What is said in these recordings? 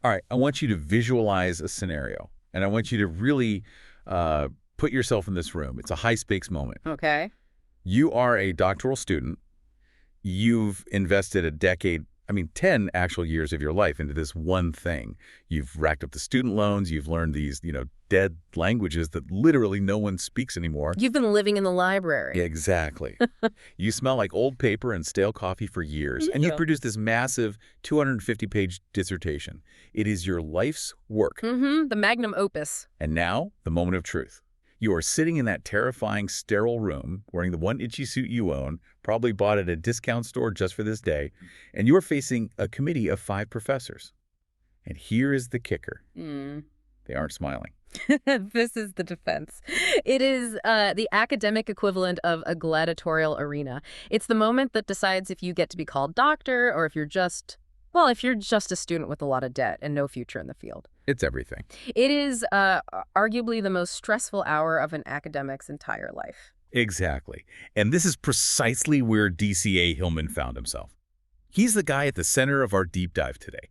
All right, I want you to visualize a scenario, and I want you to really put yourself in this room. It's a high-stakes moment. Okay. You are a doctoral student. You've invested a decade, 10 actual years of your life into this one thing. You've racked up the student loans. You've learned these, dead languages that literally no one speaks anymore. You've been living in the library. Exactly. You smell like old paper and stale coffee for years, and you've produced this massive 250-page dissertation. It is your life's work. The magnum opus. And now, the moment of truth. You are sitting in that terrifying, sterile room, wearing the one itchy suit you own, probably bought at a discount store just for this day, and you're facing a committee of 5 professors. And here is the kicker. They aren't smiling. This is the defense. It is the academic equivalent of a gladiatorial arena. It's the moment that decides if you get to be called doctor or if you're just a student with a lot of debt and no future in the field. It's everything. It is arguably the most stressful hour of an academic's entire life. Exactly. And this is precisely where DCA Hillman found himself. He's the guy at the center of our deep dive today.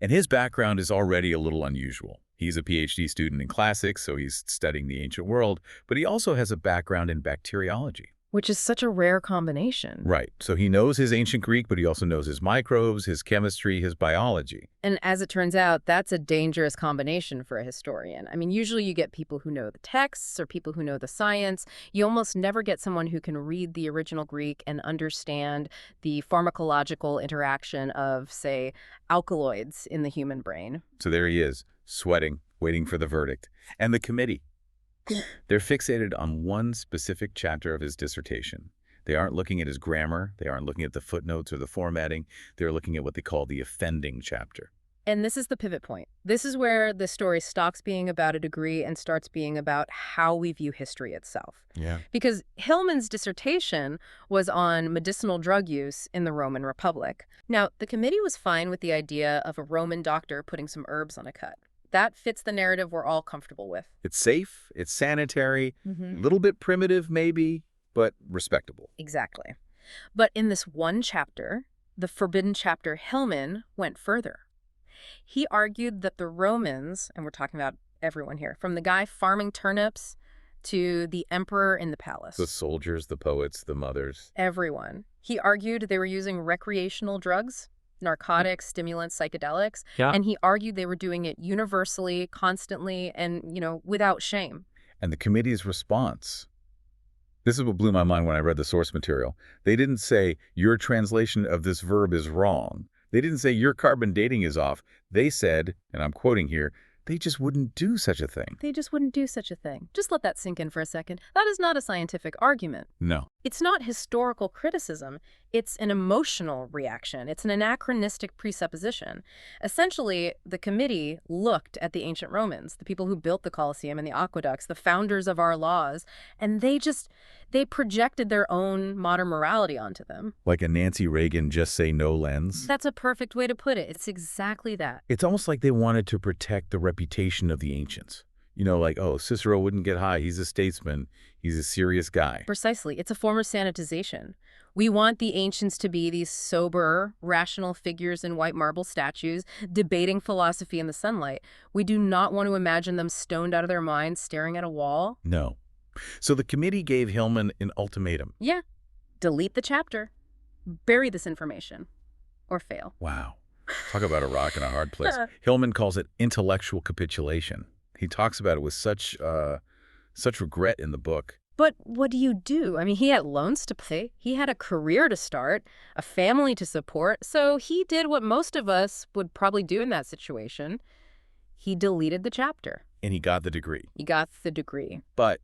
And his background is already a little unusual. He's a PhD student in classics, so he's studying the ancient world, but he also has a background in bacteriology. Which is such a rare combination. Right. So he knows his ancient Greek, but he also knows his microbes, his chemistry, his biology. And as it turns out, that's a dangerous combination for a historian. Usually you get people who know the texts or people who know the science. You almost never get someone who can read the original Greek and understand the pharmacological interaction of, say, alkaloids in the human brain. So there he is, sweating, waiting for the verdict. And the committee. They're fixated on one specific chapter of his dissertation. They aren't looking at his grammar. They aren't looking at the footnotes or the formatting. They're looking at what they call the offending chapter. And this is the pivot point. This is where the story stops being about a degree and starts being about how we view history itself. Yeah. Because Hillman's dissertation was on medicinal drug use in the Roman Republic. Now, the committee was fine with the idea of a Roman doctor putting some herbs on a cut. That fits the narrative we're all comfortable with. It's safe, it's sanitary, a little bit primitive maybe, but respectable. Exactly. But in this one chapter, the forbidden chapter, Hillman went further. He argued that the Romans, and we're talking about everyone here, from the guy farming turnips to the emperor in the palace. The soldiers, the poets, the mothers. Everyone. He argued they were using recreational drugs, narcotics, stimulants, psychedelics, and he argued they were doing it universally, constantly, and, without shame. And the committee's response. This is what blew my mind when I read the source material. They didn't say, your translation of this verb is wrong. They didn't say, your carbon dating is off. They said, and I'm quoting here, they just wouldn't do such a thing. They just wouldn't do such a thing. Just let that sink in for a second. That is not a scientific argument. No. It's not historical criticism. It's an emotional reaction. It's an anachronistic presupposition. Essentially, the committee looked at the ancient Romans, the people who built the Colosseum and the aqueducts, the founders of our laws, and they projected their own modern morality onto them. Like a Nancy Reagan just say no lens? That's a perfect way to put it. It's exactly that. It's almost like they wanted to protect the reputation of the ancients. Cicero wouldn't get high. He's a statesman. He's a serious guy. Precisely. It's a form of sanitization. We want the ancients to be these sober, rational figures in white marble statues, debating philosophy in the sunlight. We do not want to imagine them stoned out of their minds, staring at a wall. No. So the committee gave Hillman an ultimatum. Yeah. Delete the chapter. Bury this information. Or fail. Wow. Talk about a rock in a hard place. Hillman calls it intellectual capitulation. He talks about it with such regret in the book. But what do you do? He had loans to pay. He had a career to start, a family to support. So he did what most of us would probably do in that situation. He deleted the chapter. And he got the degree. He got the degree. But,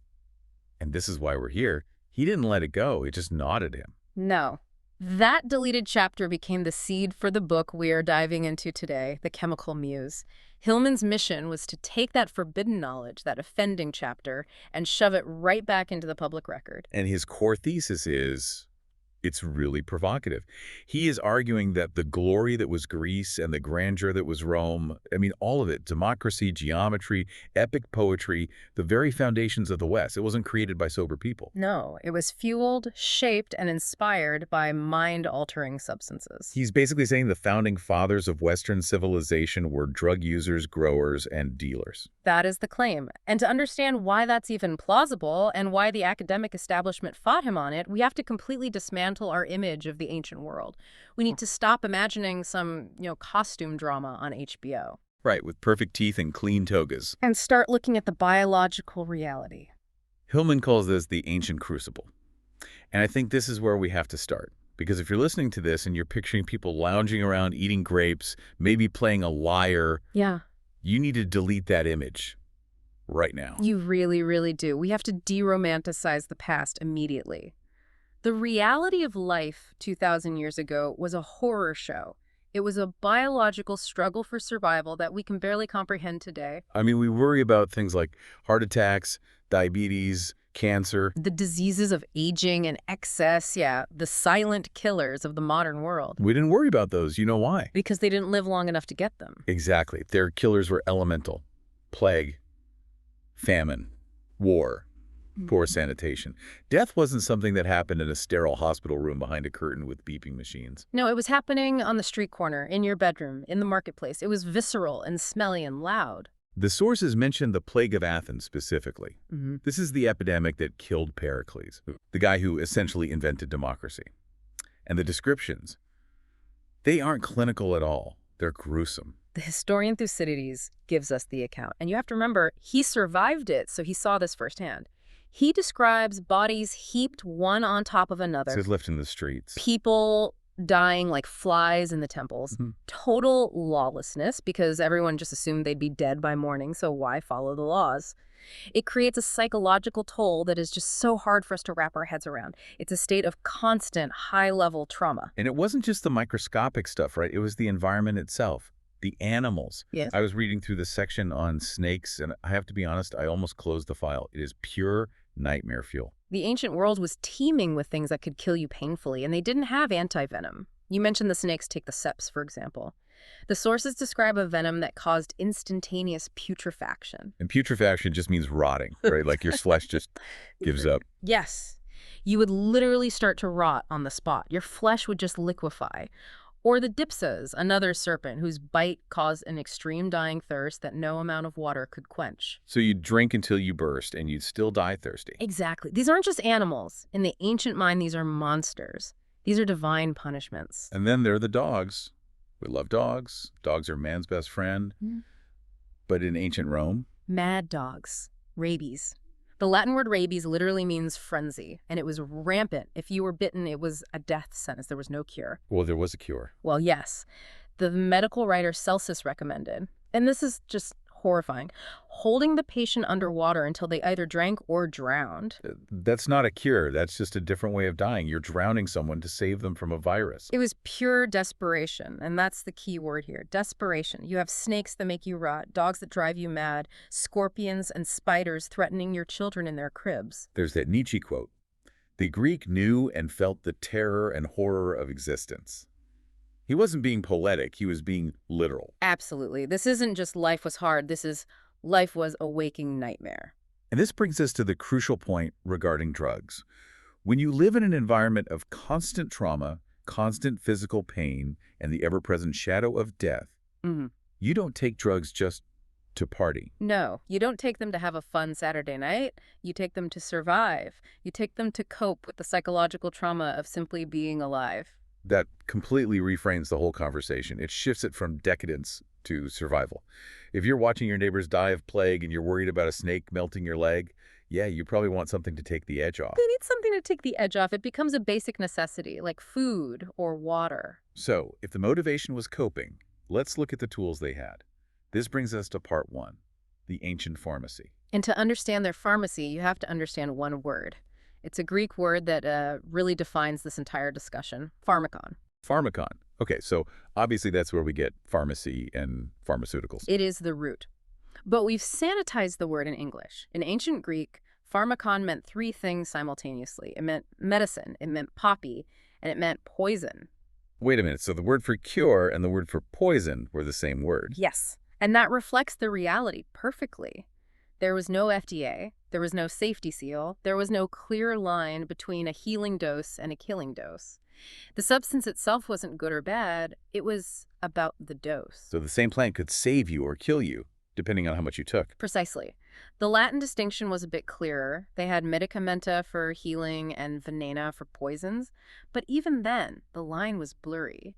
and this is why we're here, he didn't let it go. It just gnawed at him. No. That deleted chapter became the seed for the book we are diving into today, The Chemical Muse. Hillman's mission was to take that forbidden knowledge, that offending chapter, and shove it right back into the public record. And his core thesis is, It's really provocative. He is arguing that the glory that was Greece and the grandeur that was Rome, I mean, all of it, democracy, geometry, epic poetry, the very foundations of the West, it wasn't created by sober people. No, it was fueled, shaped, and inspired by mind-altering substances. He's basically saying the founding fathers of Western civilization were drug users, growers, and dealers. That is the claim. And to understand why that's even plausible and why the academic establishment fought him on it, we have to completely dismantle our image of the ancient world. We need to stop imagining some, costume drama on HBO. Right, with perfect teeth and clean togas. And start looking at the biological reality. Hillman calls this the ancient crucible. And I think this is where we have to start. Because if you're listening to this and you're picturing people lounging around eating grapes, maybe playing a lyre, Yeah. you need to delete that image right now. You really, really do. We have to de-romanticize the past immediately. The reality of life 2,000 years ago was a horror show. It was a biological struggle for survival that we can barely comprehend today. I mean, we worry about things like heart attacks, diabetes, cancer. The diseases of aging and excess, the silent killers of the modern world. We didn't worry about those. You know why? Because they didn't live long enough to get them. Exactly. Their killers were elemental. Plague, famine, war, poor sanitation. Death wasn't something that happened in a sterile hospital room behind a curtain with beeping machines. No, it was happening on the street corner, in your bedroom, in the marketplace. It was visceral and smelly and loud. The sources mention the Plague of Athens specifically. This is the epidemic that killed Pericles, the guy who essentially invented democracy. And the descriptions, they aren't clinical at all. They're gruesome. The historian Thucydides gives us the account. And you have to remember, he survived it, so he saw this firsthand. He describes bodies heaped one on top of another. So he's left in the streets. People dying like flies in the temples. Total lawlessness, because everyone just assumed they'd be dead by morning, so why follow the laws? It creates a psychological toll that is just so hard for us to wrap our heads around. It's a state of constant, high-level trauma. And it wasn't just the microscopic stuff, right? It was the environment itself, the animals. Yes. I was reading through the section on snakes, and I have to be honest, I almost closed the file. It is pure nightmare fuel. The ancient world was teeming with things that could kill you painfully, and they didn't have anti-venom. You mentioned the snakes take the seps, for example. The sources describe a venom that caused instantaneous putrefaction. And putrefaction just means rotting, right? Like your flesh just gives up. Yes. You would literally start to rot on the spot. Your flesh would just liquefy. Or the dipsas, another serpent whose bite caused an extreme dying thirst that no amount of water could quench. So you'd drink until you burst, and you'd still die thirsty. Exactly. These aren't just animals. In the ancient mind, these are monsters. These are divine punishments. And then there are the dogs. We love dogs. Dogs are man's best friend. But in ancient Rome? Mad dogs. Rabies. The Latin word rabies literally means frenzy, and it was rampant. If you were bitten, it was a death sentence. There was no cure. Well, there was a cure. Well, yes. The medical writer Celsus recommended, and this is just horrifying, holding the patient underwater until they either drank or drowned. That's not a cure. That's just a different way of dying. You're drowning someone to save them from a virus. It was pure desperation, and that's the key word here, desperation. You have snakes that make you rot, dogs that drive you mad, scorpions and spiders threatening your children in their cribs. There's that Nietzsche quote. The Greek knew and felt the terror and horror of existence. He wasn't being poetic. He was being literal. Absolutely. This isn't just life was hard. This is life was a waking nightmare. And this brings us to the crucial point regarding drugs. When you live in an environment of constant trauma, constant physical pain, and the ever-present shadow of death, you don't take drugs just to party. No, you don't take them to have a fun Saturday night. You take them to survive. You take them to cope with the psychological trauma of simply being alive. That completely reframes the whole conversation. It shifts it from decadence to survival. If you're watching your neighbors die of plague and you're worried about a snake melting your leg, yeah, you probably want something to take the edge off. They need something to take the edge off. It becomes a basic necessity, like food or water. So, if the motivation was coping, let's look at the tools they had. This brings us to part one, the ancient pharmacy. And to understand their pharmacy, you have to understand one word. It's a Greek word that really defines this entire discussion, pharmakon. Pharmakon. Okay, so obviously that's where we get pharmacy and pharmaceuticals. It is the root. But we've sanitized the word in English. In ancient Greek, pharmakon meant three things simultaneously. It meant medicine, it meant poppy, and it meant poison. Wait a minute, so the word for cure and the word for poison were the same word? Yes, and that reflects the reality perfectly. There was no FDA, there was no safety seal, there was no clear line between a healing dose and a killing dose. The substance itself wasn't good or bad, it was about the dose. So the same plant could save you or kill you, depending on how much you took. Precisely. The Latin distinction was a bit clearer. They had medicamenta for healing and venena for poisons, but even then, the line was blurry.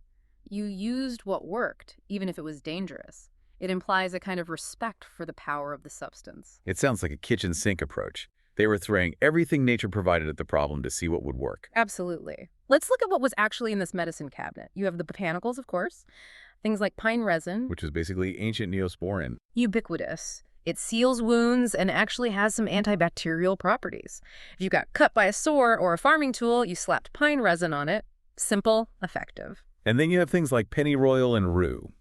You used what worked, even if it was dangerous. It implies a kind of respect for the power of the substance. It sounds like a kitchen sink approach. They were throwing everything nature provided at the problem to see what would work. Absolutely. Let's look at what was actually in this medicine cabinet. You have the botanicals, of course, things like pine resin, Which was basically ancient Neosporin. ubiquitous. It seals wounds and actually has some antibacterial properties. If you got cut by a saw or a farming tool, you slapped pine resin on it. Simple, effective. And then you have things like pennyroyal and rue.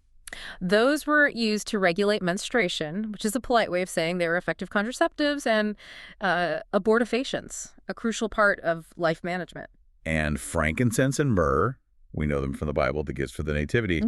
Those were used to regulate menstruation, which is a polite way of saying they were effective contraceptives, and abortifacients, a crucial part of life management. And frankincense and myrrh. We know them from the Bible, the gifts for the nativity.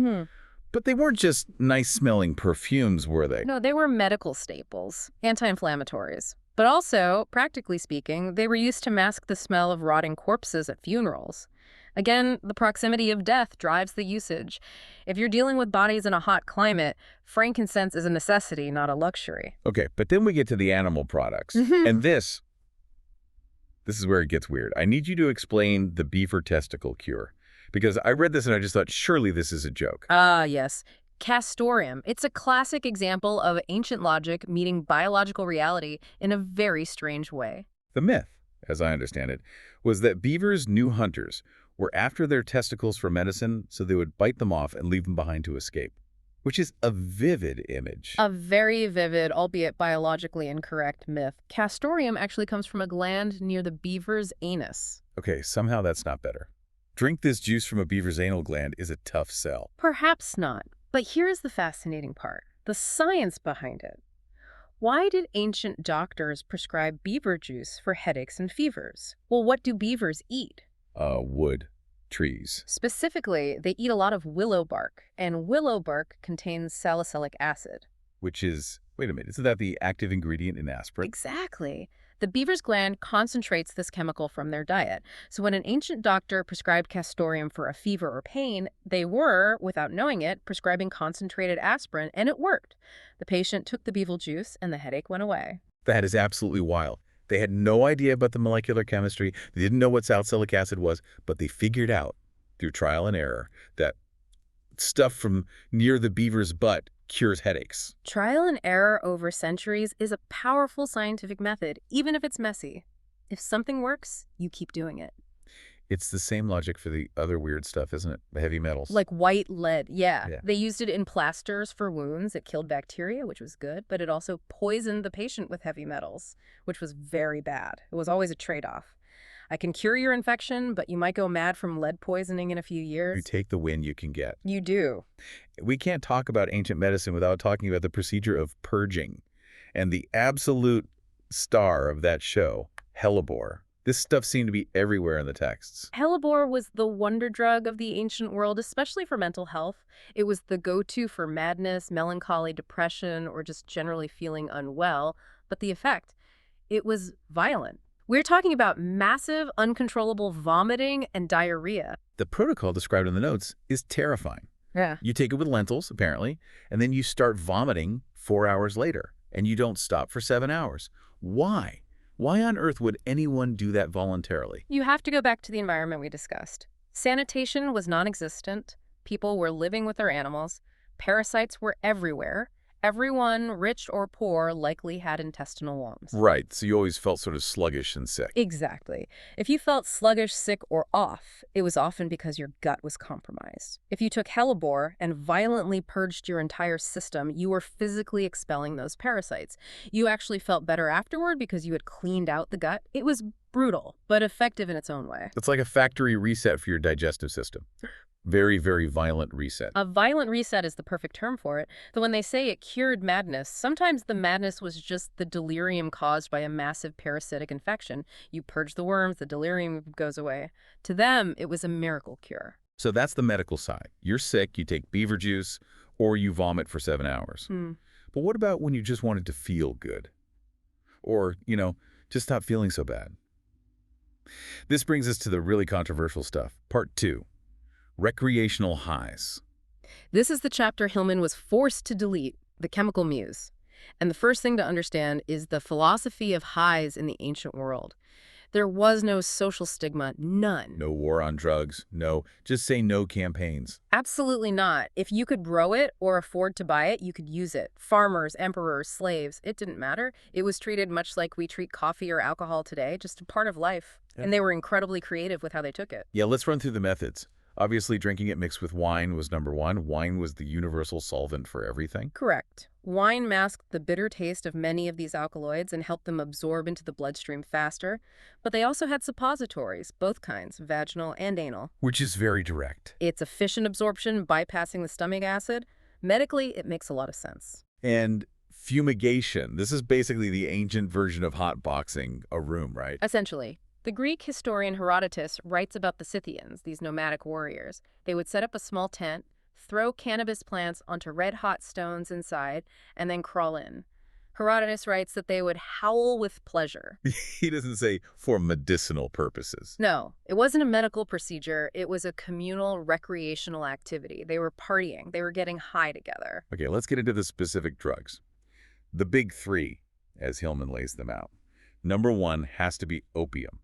But they weren't just nice-smelling perfumes, were they? No, they were medical staples, anti-inflammatories. But also, practically speaking, they were used to mask the smell of rotting corpses at funerals. Again, the proximity of death drives the usage. If you're dealing with bodies in a hot climate, frankincense is a necessity, not a luxury. Okay, but then we get to the animal products. And this is where it gets weird. I need you to explain the beaver testicle cure. Because I read this and I just thought, surely this is a joke. Ah, yes. Castoreum. It's a classic example of ancient logic meeting biological reality in a very strange way. The myth, as I understand it, was that beavers knew hunters were after their testicles for medicine, so they would bite them off and leave them behind to escape, which is a vivid image. A very vivid, albeit biologically incorrect myth. Castoreum actually comes from a gland near the beaver's anus. Okay, somehow that's not better. Drink this juice from a beaver's anal gland is a tough sell. Perhaps not. But here's the fascinating part, the science behind it. Why did ancient doctors prescribe beaver juice for headaches and fevers? Well, what do beavers eat? Wood. Trees. Specifically, they eat a lot of willow bark, and willow bark contains salicylic acid. Which is, wait a minute, isn't that the active ingredient in aspirin? Exactly. The beaver's gland concentrates this chemical from their diet. So when an ancient doctor prescribed castoreum for a fever or pain, they were, without knowing it, prescribing concentrated aspirin, and it worked. The patient took the beaver juice, and the headache went away. That is absolutely wild. They had no idea about the molecular chemistry. They didn't know what salicylic acid was, but they figured out through trial and error that stuff from near the beaver's butt cures headaches. Trial and error over centuries is a powerful scientific method, even if it's messy. If something works, you keep doing it. It's the same logic for the other weird stuff, isn't it? The heavy metals. Like white lead, yeah. Yeah. They used it in plasters for wounds. It killed bacteria, which was good, but it also poisoned the patient with heavy metals, which was very bad. It was always a trade-off. I can cure your infection, but you might go mad from lead poisoning in a few years. You take the win you can get. You do. We can't talk about ancient medicine without talking about the procedure of purging. And the absolute star of that show, hellebore. This stuff seemed to be everywhere in the texts. Hellebore was the wonder drug of the ancient world, especially for mental health. It was the go-to for madness, melancholy, depression, or just generally feeling unwell. But the effect, it was violent. We're talking about massive, uncontrollable vomiting and diarrhea. The protocol described in the notes is terrifying. Yeah. You take it with lentils, apparently, and then you start vomiting 4 hours later, and you don't stop for 7 hours. Why? Why on earth would anyone do that voluntarily? You have to go back to the environment we discussed. Sanitation was non-existent. People were living with their animals. Parasites were everywhere. Everyone, rich or poor, likely had intestinal wounds. Right, so you always felt sort of sluggish and sick. Exactly. If you felt sluggish, sick, or off, it was often because your gut was compromised. If you took hellebore and violently purged your entire system, you were physically expelling those parasites. You actually felt better afterward because you had cleaned out the gut. It was Brutal, but effective in its own way. It's like a factory reset for your digestive system. Very, very violent reset. A violent reset is the perfect term for it. Though when they say it cured madness, sometimes the madness was just the delirium caused by a massive parasitic infection. You purge the worms, the delirium goes away. To them, it was a miracle cure. So that's the medical side. You're sick, you take beaver juice, or you vomit for 7 hours. But what about when you just wanted to feel good? Or, just stop feeling so bad? This brings us to the really controversial stuff. Part 2. Recreational highs. This is the chapter Hillman was forced to delete, the Chemical Muse. And the first thing to understand is the philosophy of highs in the ancient world. There was no social stigma, none. No war on drugs, no, just say no campaigns. Absolutely not. If you could grow it or afford to buy it, you could use it. Farmers, emperors, slaves, it didn't matter. It was treated much like we treat coffee or alcohol today, just a part of life. Yeah. And they were incredibly creative with how they took it. Yeah, let's run through the methods. Obviously, drinking it mixed with wine was number one. Wine was the universal solvent for everything. Correct. Wine masked the bitter taste of many of these alkaloids and helped them absorb into the bloodstream faster. But they also had suppositories, both kinds, vaginal and anal. Which is very direct. It's efficient absorption, bypassing the stomach acid. Medically, it makes a lot of sense. And fumigation. This is basically the ancient version of hot boxing a room, right? Essentially. The Greek historian Herodotus writes about the Scythians, these nomadic warriors. They would set up a small tent, throw cannabis plants onto red-hot stones inside, and then crawl in. Herodotus writes that they would howl with pleasure. He doesn't say for medicinal purposes. No, it wasn't a medical procedure. It was a communal recreational activity. They were partying. They were getting high together. Okay, let's get into the specific drugs. The big three, as Hillman lays them out. Number one has to be opium.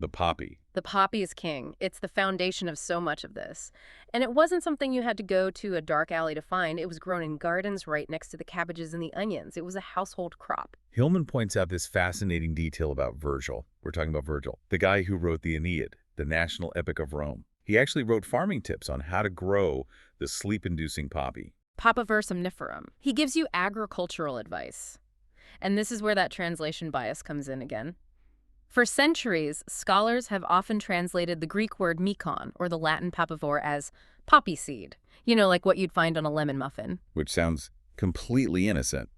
The poppy. The poppy is king. It's the foundation of so much of this. And it wasn't something you had to go to a dark alley to find. It was grown in gardens right next to the cabbages and the onions. It was a household crop. Hillman points out this fascinating detail about Virgil. We're talking about Virgil, the guy who wrote the Aeneid, the national epic of Rome. He actually wrote farming tips on how to grow the sleep-inducing poppy. Papaver somniferum. He gives you agricultural advice. And this is where that translation bias comes in again. For centuries, scholars have often translated the Greek word mekon, or the Latin papaver, as poppy seed. Like what you'd find on a lemon muffin. Which sounds completely innocent.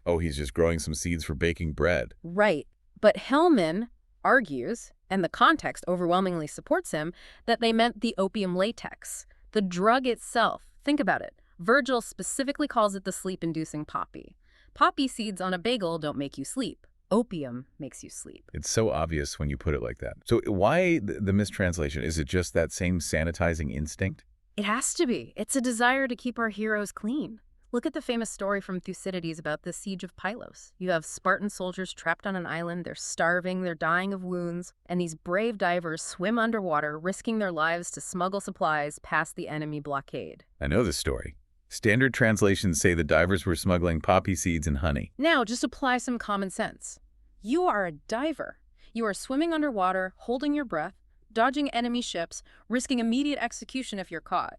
Oh, he's just growing some seeds for baking bread. Right. But Hillman argues, and the context overwhelmingly supports him, that they meant the opium latex, the drug itself. Think about it. Virgil specifically calls it the sleep-inducing poppy. Poppy seeds on a bagel don't make you sleep. Opium makes you sleep. It's so obvious when you put it like that. So why the mistranslation? Is it just that same sanitizing instinct? It has to be. It's a desire to keep our heroes clean. Look at the famous story from Thucydides about the siege of Pylos. You have Spartan soldiers trapped on an island. They're starving, they're dying of wounds, and these brave divers swim underwater, risking their lives to smuggle supplies past the enemy blockade. I know this story. Standard translations say the divers were smuggling poppy seeds and honey. Now, just apply some common sense. You are a diver. You are swimming underwater, holding your breath, dodging enemy ships, risking immediate execution if you're caught.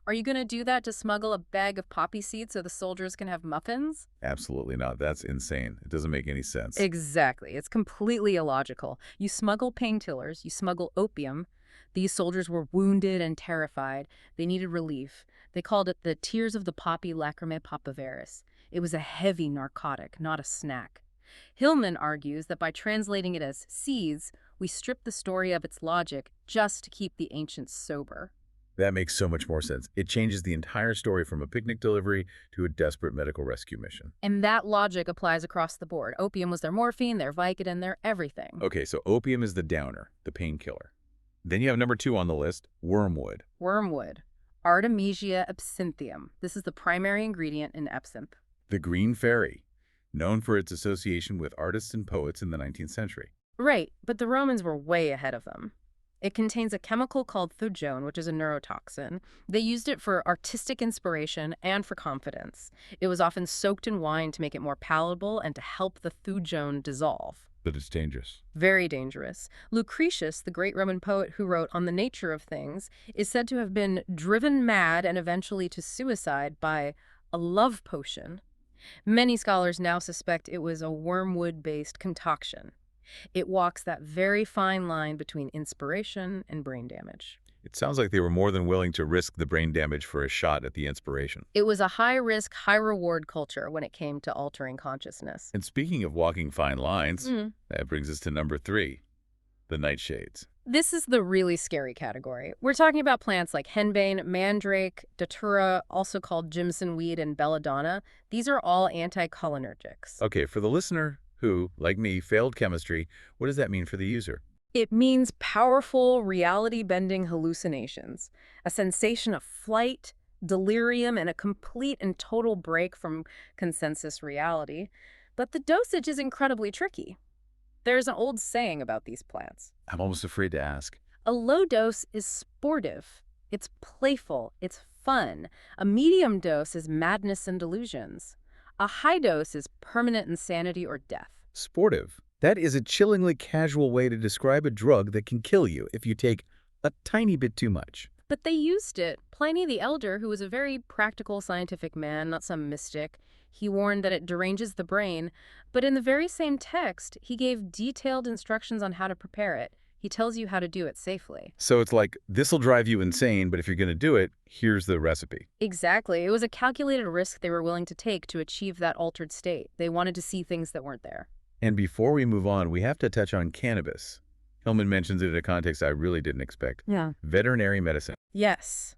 Are you going to do that to smuggle a bag of poppy seeds so the soldiers can have muffins? Absolutely not. That's insane. It doesn't make any sense. Exactly. It's completely illogical. You smuggle painkillers, you smuggle opium. These soldiers were wounded and terrified. They needed relief. They called it the tears of the poppy lacrimae papaveris. It was a heavy narcotic, not a snack. Hillman argues that by translating it as seeds, we strip the story of its logic just to keep the ancients sober. That makes so much more sense. It changes the entire story from a picnic delivery to a desperate medical rescue mission. And that logic applies across the board. Opium was their morphine, their Vicodin, their everything. Okay, so opium is the downer, the painkiller. Then you have number 2 on the list, wormwood. Wormwood. Artemisia absinthium. This is the primary ingredient in absinthe. The green fairy, known for its association with artists and poets in the 19th century. Right, but the Romans were way ahead of them. It contains a chemical called thujone, which is a neurotoxin. They used it for artistic inspiration and for confidence. It was often soaked in wine to make it more palatable and to help the thujone dissolve. But it's dangerous. Very dangerous. Lucretius, the great Roman poet who wrote On the Nature of Things, is said to have been driven mad and eventually to suicide by a love potion. Many scholars now suspect it was a wormwood-based concoction. It walks that very fine line between inspiration and brain damage. It sounds like they were more than willing to risk the brain damage for a shot at the inspiration. It was a high-risk, high-reward culture when it came to altering consciousness. And speaking of walking fine lines, Mm. that brings us to number 3, the nightshades. This is the really scary category. We're talking about plants like henbane, mandrake, datura, also called Jimson weed, and belladonna. These are all anticholinergics. Okay, for the listener who, like me, failed chemistry, what does that mean for the user? It means powerful, reality-bending hallucinations, a sensation of flight, delirium, and a complete and total break from consensus reality. But the dosage is incredibly tricky. There's an old saying about these plants. I'm almost afraid to ask. A low dose is sportive. It's playful. It's fun. A medium dose is madness and delusions. A high dose is permanent insanity or death. Sportive. That is a chillingly casual way to describe a drug that can kill you if you take a tiny bit too much. But they used it. Pliny the Elder, who was a very practical scientific man, not some mystic, he warned that it deranges the brain. But in the very same text, he gave detailed instructions on how to prepare it. He tells you how to do it safely. So it's like, this'll drive you insane, but if you're going to do it, here's the recipe. Exactly. It was a calculated risk they were willing to take to achieve that altered state. They wanted to see things that weren't there. And before we move on, we have to touch on cannabis. Hillman mentions it in a context I really didn't expect. Yeah. Veterinary medicine. Yes.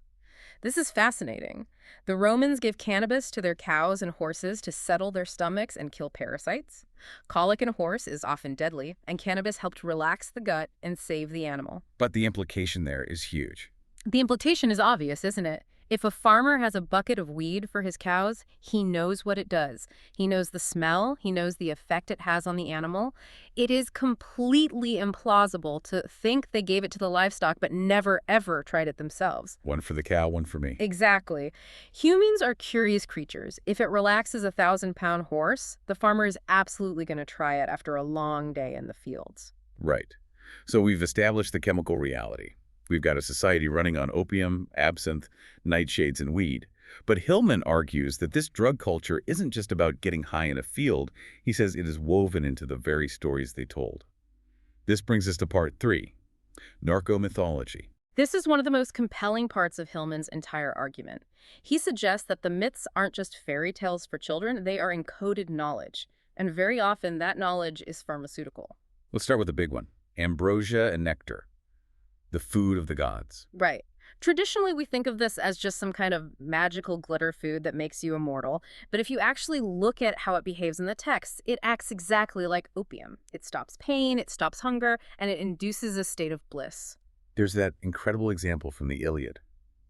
This is fascinating. The Romans gave cannabis to their cows and horses to settle their stomachs and kill parasites. Colic in a horse is often deadly, and cannabis helped relax the gut and save the animal. But the implication there is huge. The implication is obvious, isn't it? If a farmer has a bucket of weed for his cows, he knows what it does. He knows the smell. He knows the effect it has on the animal. It is completely implausible to think they gave it to the livestock but never, ever tried it themselves. One for the cow, one for me. Exactly. Humans are curious creatures. If it relaxes a 1,000-pound horse, the farmer is absolutely going to try it after a long day in the fields. Right. So we've established the chemical reality. We've got a society running on opium, absinthe, nightshades, and weed. But Hillman argues that this drug culture isn't just about getting high in a field. He says it is woven into the very stories they told. This brings us to part 3, narco-mythology. This is one of the most compelling parts of Hillman's entire argument. He suggests that the myths aren't just fairy tales for children, they are encoded knowledge. And very often that knowledge is pharmaceutical. Let's start with the big one, ambrosia and nectar, the food of the gods. Right. Traditionally, we think of this as just some kind of magical glitter food that makes you immortal. But if you actually look at how it behaves in the text, it acts exactly like opium. It stops pain, it stops hunger, and it induces a state of bliss. There's that incredible example from the Iliad.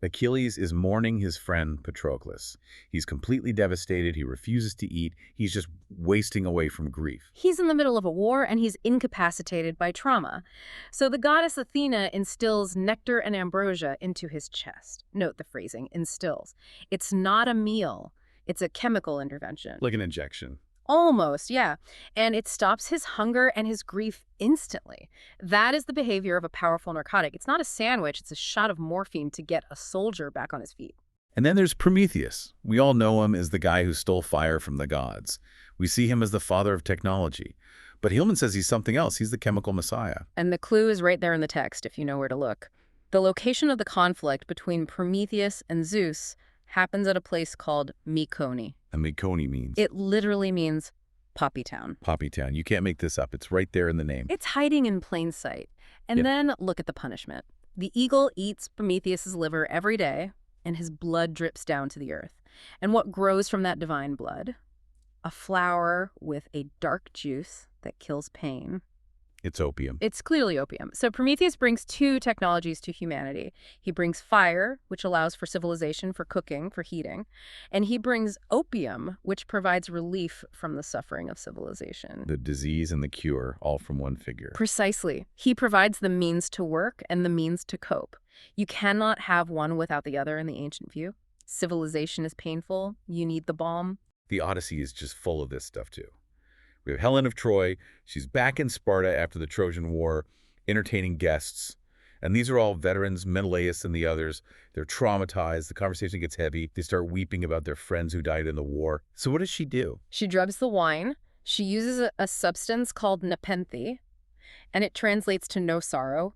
Achilles is mourning his friend Patroclus. He's completely devastated. He refuses to eat. He's just wasting away from grief. He's in the middle of a war and he's incapacitated by trauma. So the goddess Athena instills nectar and ambrosia into his chest. Note the phrasing, instills. It's not a meal. It's a chemical intervention. Like an injection. Almost, yeah. And it stops his hunger and his grief instantly. That is the behavior of a powerful narcotic. It's not a sandwich, it's a shot of morphine to get a soldier back on his feet. And then there's Prometheus. We all know him as the guy who stole fire from the gods. We see him as the father of technology. But Hillman says he's something else. He's the chemical messiah. And the clue is right there in the text, if you know where to look. The location of the conflict between Prometheus and Zeus happens at a place called Mycenae. And Mycenae means? It literally means Poppy Town. Poppy Town. You can't make this up. It's right there in the name. It's hiding in plain sight. And then look at the punishment. The eagle eats Prometheus's liver every day, and his blood drips down to the earth. And what grows from that divine blood? A flower with a dark juice that kills pain. It's opium. It's clearly opium. So Prometheus brings two technologies to humanity. He brings fire, which allows for civilization, for cooking, for heating. And he brings opium, which provides relief from the suffering of civilization. The disease and the cure, all from one figure. Precisely. He provides the means to work and the means to cope. You cannot have one without the other in the ancient view. Civilization is painful. You need the balm. The Odyssey is just full of this stuff, too. We have Helen of Troy. She's back in Sparta after the Trojan War, entertaining guests. And these are all veterans, Menelaus and the others. They're traumatized. The conversation gets heavy. They start weeping about their friends who died in the war. So what does she do? She drugs the wine. She uses a substance called nepenthe. and it translates to no sorrow.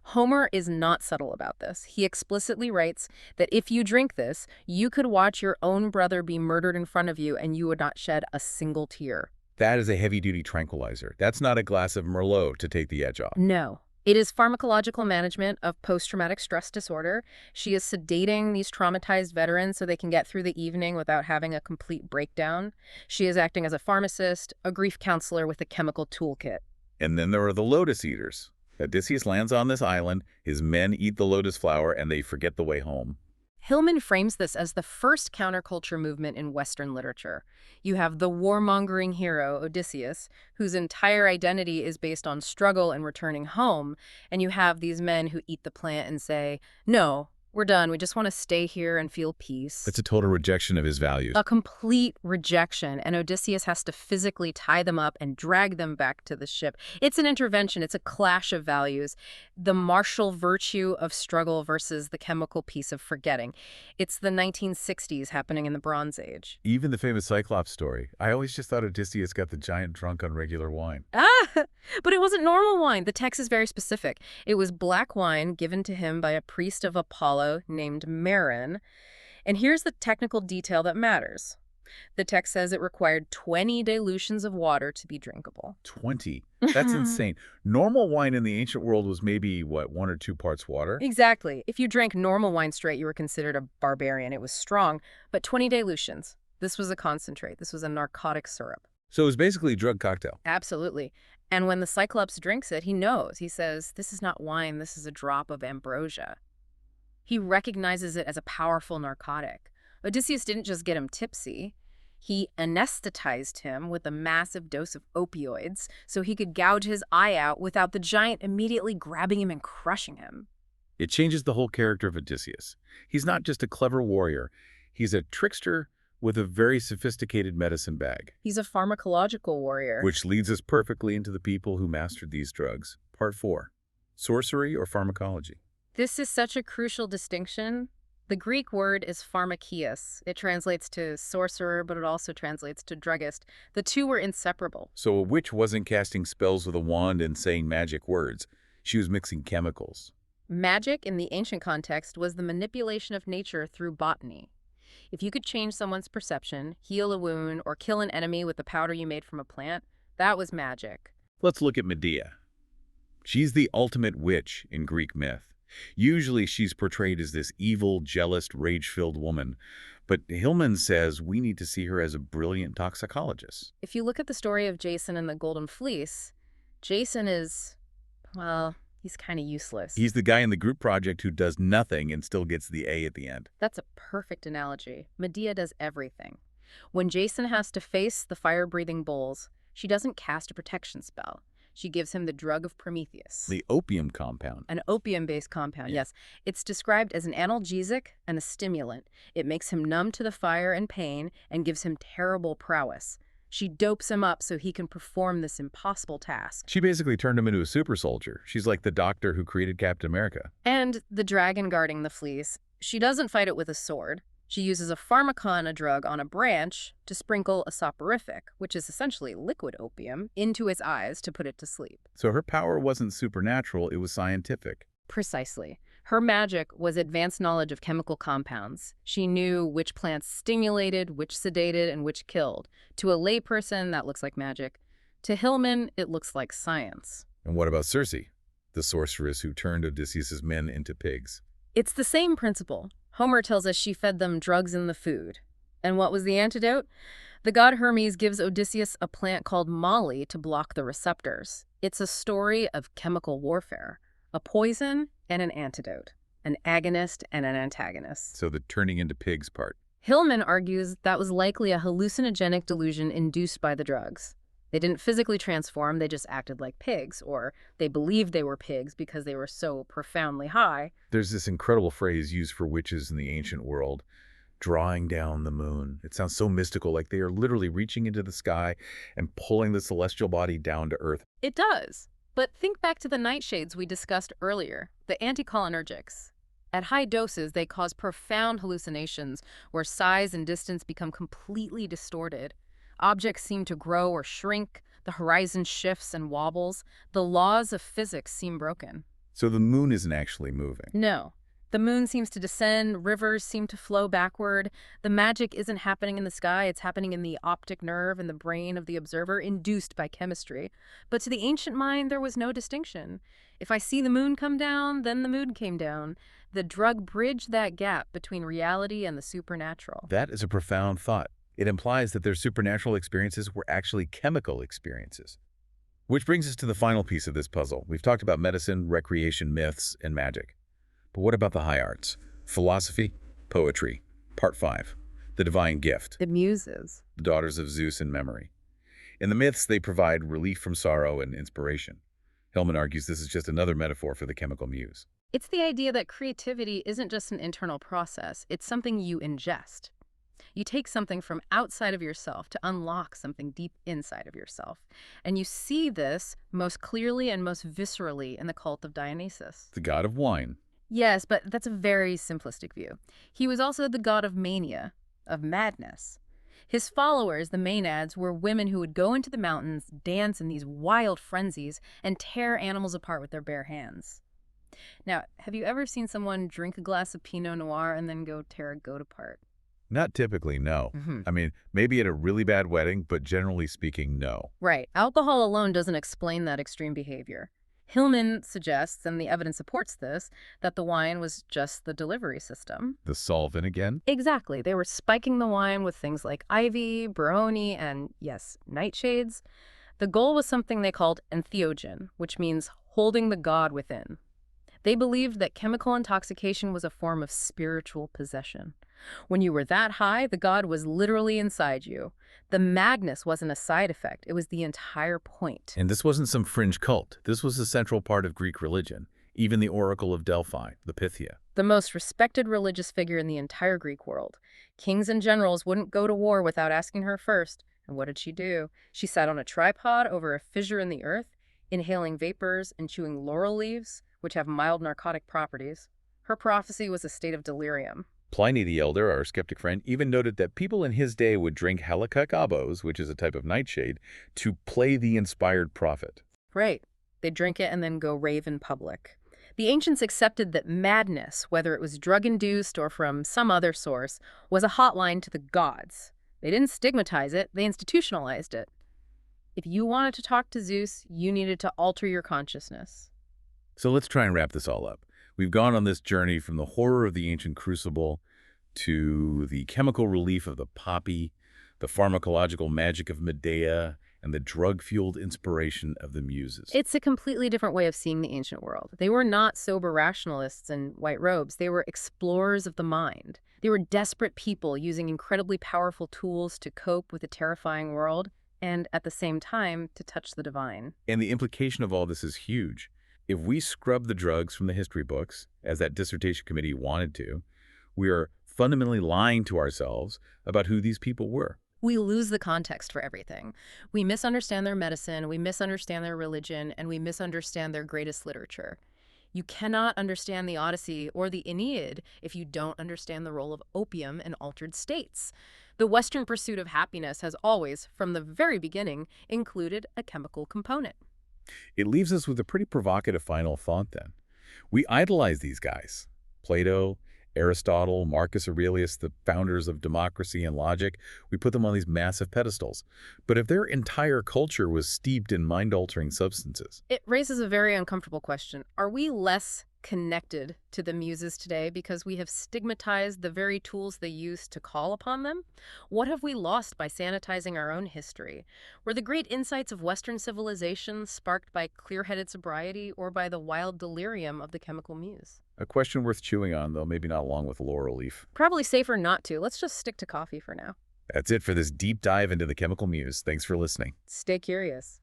Homer is not subtle about this. He explicitly writes that if you drink this, you could watch your own brother be murdered in front of you and you would not shed a single tear. That is a heavy-duty tranquilizer. That's not a glass of Merlot to take the edge off. No. It is pharmacological management of post-traumatic stress disorder. She is sedating these traumatized veterans so they can get through the evening without having a complete breakdown. She is acting as a pharmacist, a grief counselor with a chemical toolkit. And then there are the lotus eaters. Odysseus lands on this island, his men eat the lotus flower, and they forget the way home. Hillman frames this as the first counterculture movement in Western literature. You have the warmongering hero, Odysseus, whose entire identity is based on struggle and returning home, and you have these men who eat the plant and say, "No, we're done. We just want to stay here and feel peace." It's a total rejection of his values. A complete rejection, and Odysseus has to physically tie them up and drag them back to the ship. It's an intervention. It's a clash of values. The martial virtue of struggle versus the chemical peace of forgetting. It's the 1960s happening in the Bronze Age. Even the famous Cyclops story. I always just thought Odysseus got the giant drunk on regular wine. But it wasn't normal wine. The text is very specific. It was black wine given to him by a priest of Apollo named Marin. And here's the technical detail that matters. The text says it required 20 dilutions of water to be drinkable. 20? That's insane. Normal wine in the ancient world was maybe, what, 1 or 2 parts water? Exactly. If you drank normal wine straight, you were considered a barbarian. It was strong, but 20 dilutions. This was a concentrate. This was a narcotic syrup. So it was basically a drug cocktail. Absolutely. And when the Cyclops drinks it, he knows. He says, "This is not wine. This is a drop of ambrosia." He recognizes it as a powerful narcotic. Odysseus didn't just get him tipsy. He anesthetized him with a massive dose of opioids so he could gouge his eye out without the giant immediately grabbing him and crushing him. It changes the whole character of Odysseus. He's not just a clever warrior. He's a trickster with a very sophisticated medicine bag. He's a pharmacological warrior. Which leads us perfectly into the people who mastered these drugs. Part 4. Sorcery or pharmacology. This is such a crucial distinction. The Greek word is pharmakias. It translates to sorcerer, but it also translates to druggist. The two were inseparable. So a witch wasn't casting spells with a wand and saying magic words. She was mixing chemicals. Magic, in the ancient context, was the manipulation of nature through botany. If you could change someone's perception, heal a wound, or kill an enemy with the powder you made from a plant, that was magic. Let's look at Medea. She's the ultimate witch in Greek myth. Usually she's portrayed as this evil, jealous, rage-filled woman, but Hillman says we need to see her as a brilliant toxicologist. If you look at the story of Jason and the Golden Fleece, Jason is, well, he's kind of useless. He's the guy in the group project who does nothing and still gets the A at the end. That's a perfect analogy. Medea does everything. When Jason has to face the fire-breathing bulls, she doesn't cast a protection spell. She gives him the drug of Prometheus. The opium compound. An opium-based compound, Yeah. yes. It's described as an analgesic and a stimulant. It makes him numb to the fire and pain and gives him terrible prowess. She dopes him up so he can perform this impossible task. She basically turned him into a super soldier. She's like the doctor who created Captain America. And the dragon guarding the fleece. She doesn't fight it with a sword. She uses a pharmacon, a drug, on a branch to sprinkle a soporific, which is essentially liquid opium, into its eyes to put it to sleep. So her power wasn't supernatural, it was scientific. Precisely. Her magic was advanced knowledge of chemical compounds. She knew which plants stimulated, which sedated, and which killed. To a layperson, that looks like magic. To Hillman, it looks like science. And what about Circe, the sorceress who turned Odysseus' men into pigs? It's the same principle. Homer tells us she fed them drugs in the food. And what was the antidote? The god Hermes gives Odysseus a plant called molly to block the receptors. It's a story of chemical warfare, a poison and an antidote, an agonist and an antagonist. So the turning into pigs part. Hillman argues that was likely a hallucinogenic delusion induced by the drugs. They didn't physically transform, they just acted like pigs, or they believed they were pigs because they were so profoundly high. There's this incredible phrase used for witches in the ancient world, drawing down the moon. It sounds so mystical, like they are literally reaching into the sky and pulling the celestial body down to earth. It does. But think back to the nightshades we discussed earlier, the anticholinergics. At high doses, they cause profound hallucinations where size and distance become completely distorted. Objects seem to grow or shrink, The horizon shifts and wobbles. The laws of physics seem broken. So the moon isn't actually moving. No. The moon seems to descend, rivers seem to flow backward. The magic isn't happening in the sky, it's happening in the optic nerve in the brain of the observer, induced by chemistry. But to the ancient mind, there was no distinction. If I see the moon come down, then the moon came down. The drug bridged that gap between reality and the supernatural. That is a profound thought. It implies that their supernatural experiences were actually chemical experiences. Which brings us to the final piece of this puzzle. We've talked about medicine, recreation, myths, and magic. But what about the high arts? Philosophy, poetry. Part 5. The divine gift. The muses. The daughters of Zeus in memory. In the myths, they provide relief from sorrow and inspiration. Hillman argues this is just another metaphor for the chemical muse. It's the idea that creativity isn't just an internal process, it's something you ingest. You take something from outside of yourself to unlock something deep inside of yourself. And you see this most clearly and most viscerally in the cult of Dionysus. The god of wine. Yes, but that's a very simplistic view. He was also the god of mania, of madness. His followers, the Maenads, were women who would go into the mountains, dance in these wild frenzies, and tear animals apart with their bare hands. Now, have you ever seen someone drink a glass of Pinot Noir and then go tear a goat apart? Not typically, no. I mean, maybe at a really bad wedding, but generally speaking, no. Right. Alcohol alone doesn't explain that extreme behavior. Hillman suggests, and the evidence supports this, that the wine was just the delivery system. The solvent again? Exactly. They were spiking the wine with things like ivy, baroni, and, yes, nightshades. The goal was something they called entheogen, which means holding the god within. They believed that chemical intoxication was a form of spiritual possession. When you were that high, the god was literally inside you. The madness wasn't a side effect, it was the entire point. And this wasn't some fringe cult. This was a central part of Greek religion, even the Oracle of Delphi, the Pythia. The most respected religious figure in the entire Greek world. Kings and generals wouldn't go to war without asking her first. And what did she do? She sat on a tripod over a fissure in the earth, inhaling vapors and chewing laurel leaves, which have mild narcotic properties. Her prophecy was a state of delirium. Pliny the Elder, our skeptic friend, even noted that people in his day would drink helicacabos, which is a type of nightshade, to play the inspired prophet. Right. They'd drink it and then go rave in public. The ancients accepted that madness, whether it was drug-induced or from some other source, was a hotline to the gods. They didn't stigmatize it, they institutionalized it. If you wanted to talk to Zeus, you needed to alter your consciousness. So let's try and wrap this all up. We've gone on this journey from the horror of the ancient crucible to the chemical relief of the poppy, the pharmacological magic of Medea, and the drug-fueled inspiration of the muses. It's a completely different way of seeing the ancient world. They were not sober rationalists in white robes. They were explorers of the mind. They were desperate people using incredibly powerful tools to cope with a terrifying world and, at the same time, to touch the divine. And the implication of all this is huge. If we scrub the drugs from the history books, as that dissertation committee wanted to, we are fundamentally lying to ourselves about who these people were. We lose the context for everything. We misunderstand their medicine, we misunderstand their religion, and we misunderstand their greatest literature. You cannot understand the Odyssey or the Aeneid if you don't understand the role of opium in altered states. The Western pursuit of happiness has always, from the very beginning, included a chemical component. It leaves us with a pretty provocative final thought then. We idolize these guys. Plato, Aristotle, Marcus Aurelius, the founders of democracy and logic, we put them on these massive pedestals. But if their entire culture was steeped in mind-altering substances, It raises a very uncomfortable question. Are we less connected to the muses today because we have stigmatized the very tools they used to call upon them? What have we lost by sanitizing our own history? Were the great insights of Western civilization sparked by clear-headed sobriety or by the wild delirium of the chemical muse? a question worth chewing on, though maybe not along with laurel leaf. Probably safer not to. Let's just stick to coffee for now. That's it for this deep dive into the chemical muse. Thanks for listening. Stay curious.